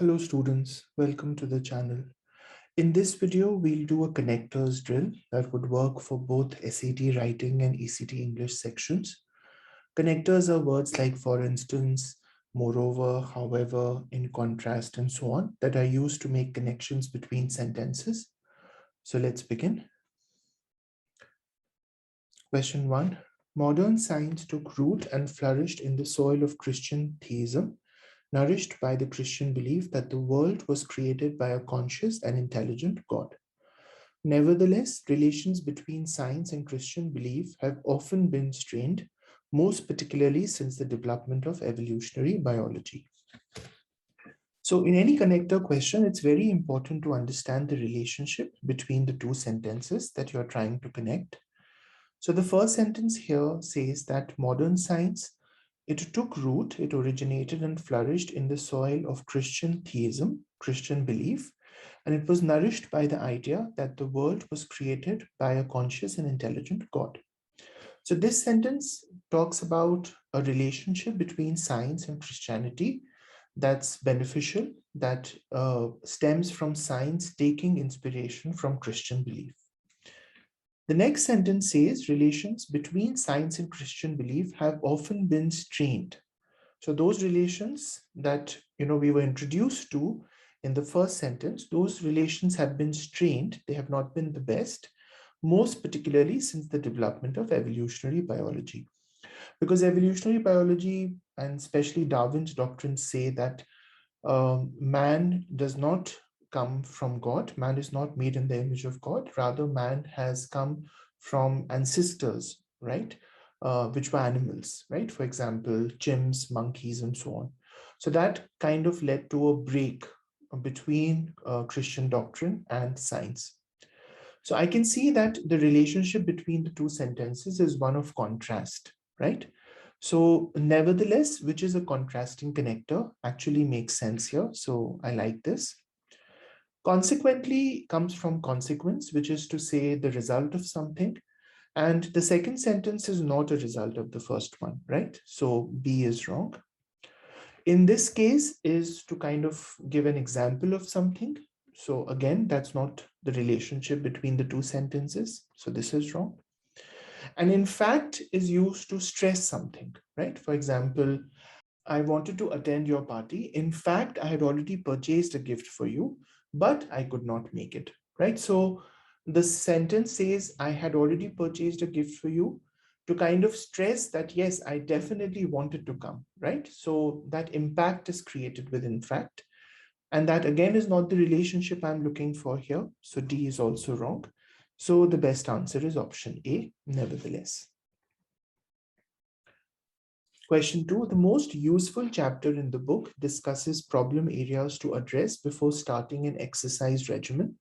Hello students, welcome to the channel. In this video, we'll do a connectors drill that would work for both SAT writing and ACT English sections. Connectors are words like for instance, moreover, however, in contrast, and so on that are used to make connections between sentences. So let's begin. Question 1. Modern science took root and flourished in the soil of Christian theism, nourished by the Christian belief that the world was created by a conscious and intelligent God. Nevertheless, relations between science and Christian belief have often been strained, most particularly since the development of evolutionary biology. So in any connector question, it's very important to understand the relationship between the two sentences that you're trying to connect. So the first sentence here says that modern science, it took root, it originated and flourished in the soil of Christian theism, Christian belief, and it was nourished by the idea that the world was created by a conscious and intelligent God. So this sentence talks about a relationship between science and Christianity that's beneficial, that stems from science taking inspiration from Christian belief. The next sentence says relations between science and Christian belief have often been strained. So those relations that we were introduced to in the first sentence, those relations have been strained. They have not been the best, most particularly since the development of evolutionary biology. Because evolutionary biology and especially Darwin's doctrines say that man does not come from God. Man is not made in the image of God. Rather, man has come from ancestors, right? Which were animals, right? For example, chimps, monkeys, and so on. So that kind of led to a break between Christian doctrine and science. So I can see that the relationship between the two sentences is one of contrast, right? So nevertheless, which is a contrasting connector, actually makes sense here. So I like this. Consequently comes from consequence, which is to say the result of something. And the second sentence is not a result of the first one, right? So B is wrong. In this case is to kind of give an example of something. So again, that's not the relationship between the two sentences. So this is wrong. And in fact is used to stress something, right? For example, I wanted to attend your party. In fact, I had already purchased a gift for you, but I could not make it, right? So the sentence says, I had already purchased a gift for you, to kind of stress that, yes, I definitely wanted to come, right? So that impact is created with in fact. And that again is not the relationship I'm looking for here. So D is also wrong. So the best answer is option A, nevertheless. Question 2, the most useful chapter in the book discusses problem areas to address before starting an exercise regimen.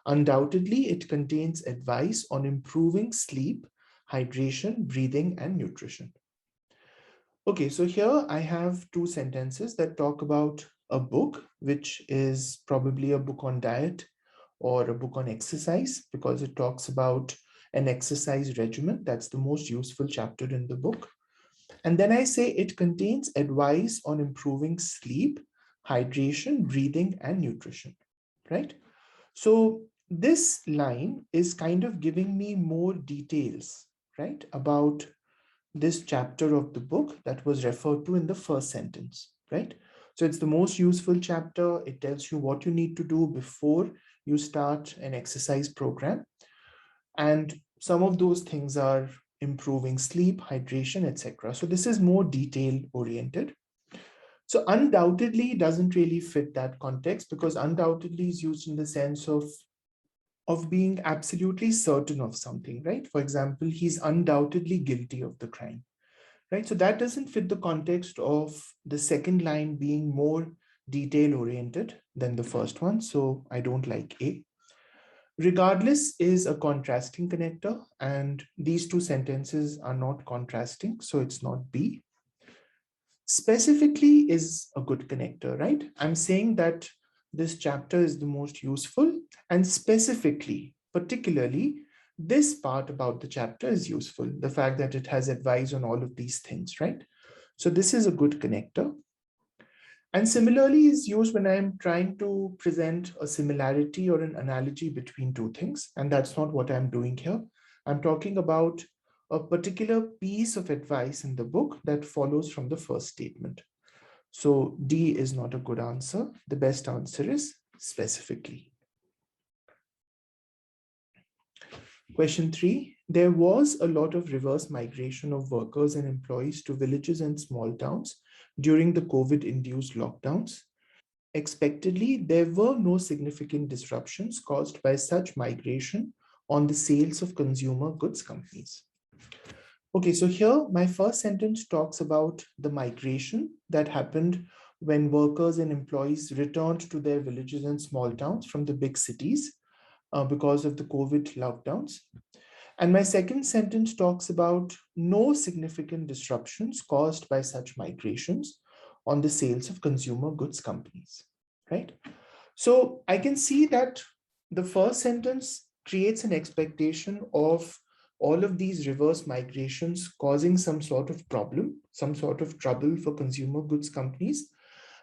Undoubtedly, it contains advice on improving sleep, hydration, breathing, and nutrition. Okay, so here I have two sentences that talk about a book, which is probably a book on diet or a book on exercise, because it talks about an exercise regimen. That's the most useful chapter in the book. And then I say it contains advice on improving sleep, hydration, breathing, and nutrition, right? So this line is kind of giving me more details, right, about this chapter of the book that was referred to in the first sentence, right? So it's the most useful chapter. It tells you what you need to do before you start an exercise program. And some of those things are improving sleep, hydration, etc. So this is more detail oriented. So undoubtedly doesn't really fit that context, because undoubtedly is used in the sense of being absolutely certain of something, right? For example, he's undoubtedly guilty of the crime, right? So that doesn't fit the context of the second line being more detail oriented than the first one. So I don't like A. Regardless is a contrasting connector, and these two sentences are not contrasting, so it's not B. Specifically is a good connector, right? I'm saying that this chapter is the most useful, and specifically, particularly, this part about the chapter is useful. The fact that it has advice on all of these things, right? So this is a good connector. And similarly is used when I'm trying to present a similarity or an analogy between two things. And that's not what I'm doing here. I'm talking about a particular piece of advice in the book that follows from the first statement. So D is not a good answer. The best answer is specifically. Question 3, there was a lot of reverse migration of workers and employees to villages and small towns during the COVID-induced lockdowns. Expectedly, there were no significant disruptions caused by such migration on the sales of consumer goods companies. Okay, so here my first sentence talks about the migration that happened when workers and employees returned to their villages and small towns from the big cities because of the COVID lockdowns. And my second sentence talks about no significant disruptions caused by such migrations on the sales of consumer goods companies, right? So I can see that the first sentence creates an expectation of all of these reverse migrations causing some sort of problem, some sort of trouble for consumer goods companies.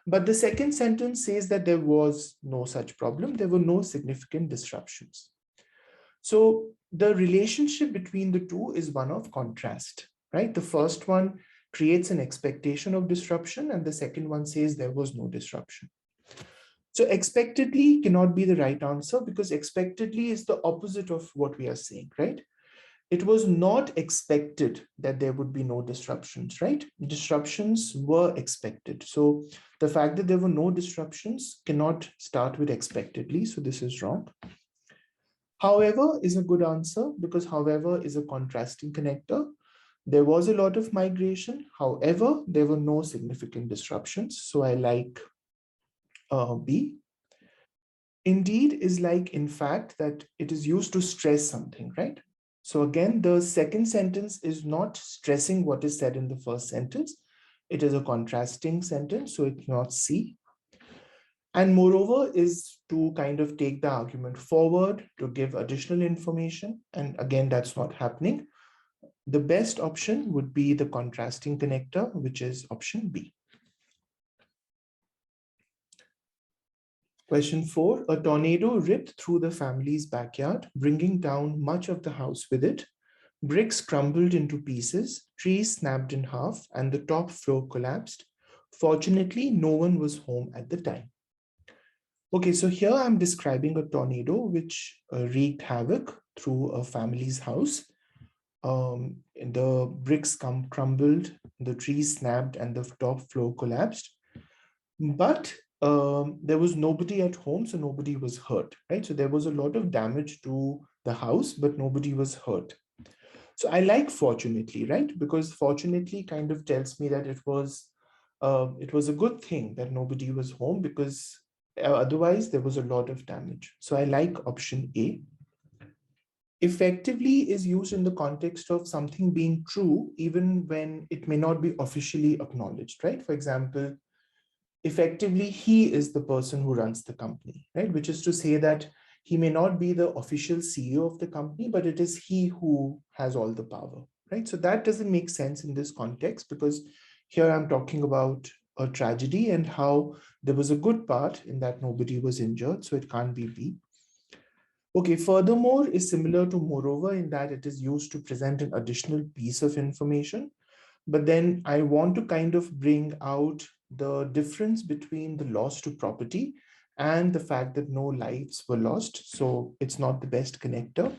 But the second sentence says that there was no such problem, there were no significant disruptions. So the relationship between the two is one of contrast, right? The first one creates an expectation of disruption, and the second one says there was no disruption. So expectedly cannot be the right answer because expectedly is the opposite of what we are saying, right? It was not expected that there would be no disruptions, right? Disruptions were expected. So the fact that there were no disruptions cannot start with expectedly. So this is wrong. However is a good answer because however is a contrasting connector. There was a lot of migration. However, there were no significant disruptions. So I like B. Indeed is like in fact that it is used to stress something, right? So again, the second sentence is not stressing what is said in the first sentence. It is a contrasting sentence, so it's not C. And moreover is to kind of take the argument forward to give additional information. And again, that's not happening. The best option would be the contrasting connector, which is option B. Question 4, a tornado ripped through the family's backyard, bringing down much of the house with it. Bricks crumbled into pieces, trees snapped in half, and the top floor collapsed. Fortunately, no one was home at the time. Okay, so here I'm describing a tornado which wreaked havoc through a family's house. The bricks crumbled, the trees snapped, and the top floor collapsed. But there was nobody at home, so nobody was hurt, right? So there was a lot of damage to the house, but nobody was hurt. So I like fortunately, right? Because fortunately kind of tells me that it was a good thing that nobody was home because otherwise there was a lot of damage. So I like option A. Effectively is used in the context of something being true, even when it may not be officially acknowledged, right? For example, effectively, he is the person who runs the company, right? Which is to say that he may not be the official CEO of the company, but it is he who has all the power, right? So that doesn't make sense in this context because here I'm talking about a tragedy and how there was a good part in that nobody was injured, so it can't be B. Okay, furthermore is similar to moreover in that it is used to present an additional piece of information. But then I want to kind of bring out the difference between the loss to property and the fact that no lives were lost. So it's not the best connector.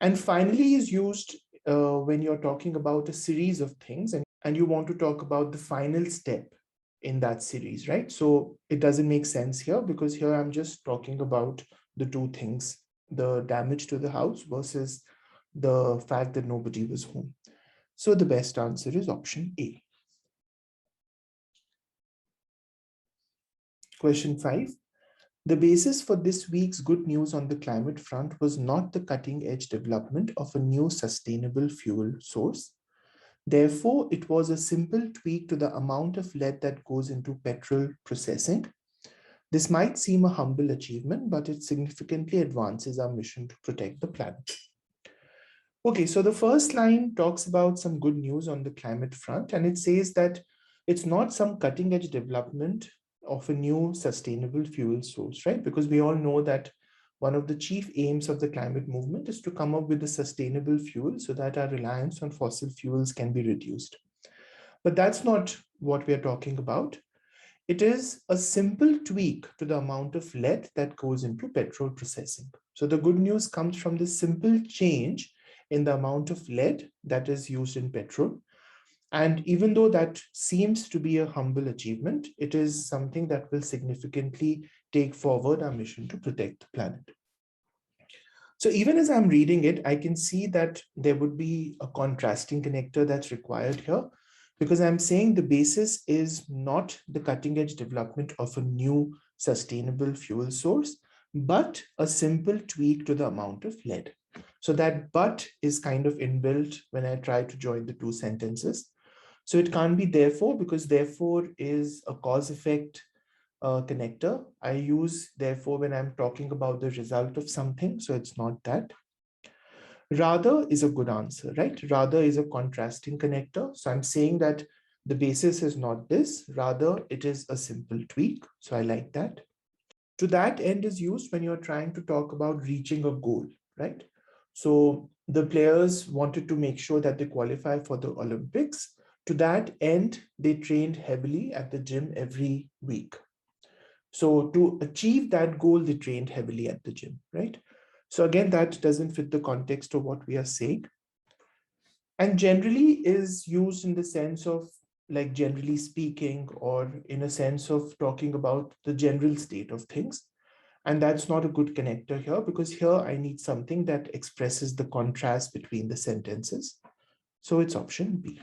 And finally is used when you're talking about a series of things and you want to talk about the final step in that series, right? So it doesn't make sense here because here I'm just talking about the two things, the damage to the house versus the fact that nobody was home. So the best answer is option A. Question 5. The basis for this week's good news on the climate front was not the cutting-edge development of a new sustainable fuel source. Therefore, it was a simple tweak to the amount of lead that goes into petrol processing. This might seem a humble achievement, but it significantly advances our mission to protect the planet. Okay, so the first line talks about some good news on the climate front, and it says that It's not some cutting edge development of a new sustainable fuel source, right? Because we all know that one of the chief aims of the climate movement is to come up with a sustainable fuel so that our reliance on fossil fuels can be reduced. But that's not what we are talking about. It is a simple tweak to the amount of lead that goes into petrol processing. So the good news comes from this simple change in the amount of lead that is used in petrol. And even though that seems to be a humble achievement, it is something that will significantly take forward our mission to protect the planet. So even as I'm reading it, I can see that there would be a contrasting connector that's required here, because I'm saying the basis is not the cutting edge development of a new sustainable fuel source, but a simple tweak to the amount of lead. So that but is kind of inbuilt when I try to join the two sentences. So it can't be therefore, because therefore is a cause effect connector. I use therefore when I'm talking about the result of something. So it's not that. Rather is a good answer, right? Rather is a contrasting connector. So I'm saying that the basis is not this, rather it is a simple tweak. So I like that. To that end is used when you're trying to talk about reaching a goal, right? So the players wanted to make sure that they qualify for the Olympics. To that end, they trained heavily at the gym every week. So to achieve that goal, they trained heavily at the gym, right? So again, that doesn't fit the context of what we are saying. And generally is used in the sense of like generally speaking, or in a sense of talking about the general state of things. And that's not a good connector here, because here I need something that expresses the contrast between the sentences. So it's option B.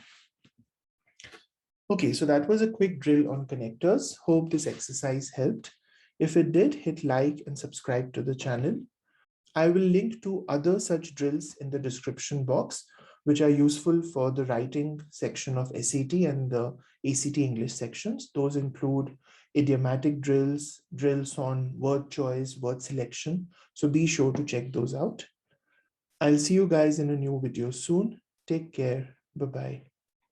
Okay, so that was a quick drill on connectors. Hope this exercise helped. If it did, hit like and subscribe to the channel. I will link to other such drills in the description box, which are useful for the writing section of SAT and the ACT English sections. Those include idiomatic drills, drills on word choice, word selection. So be sure to check those out. I'll see you guys in a new video soon. Take care. Bye-bye.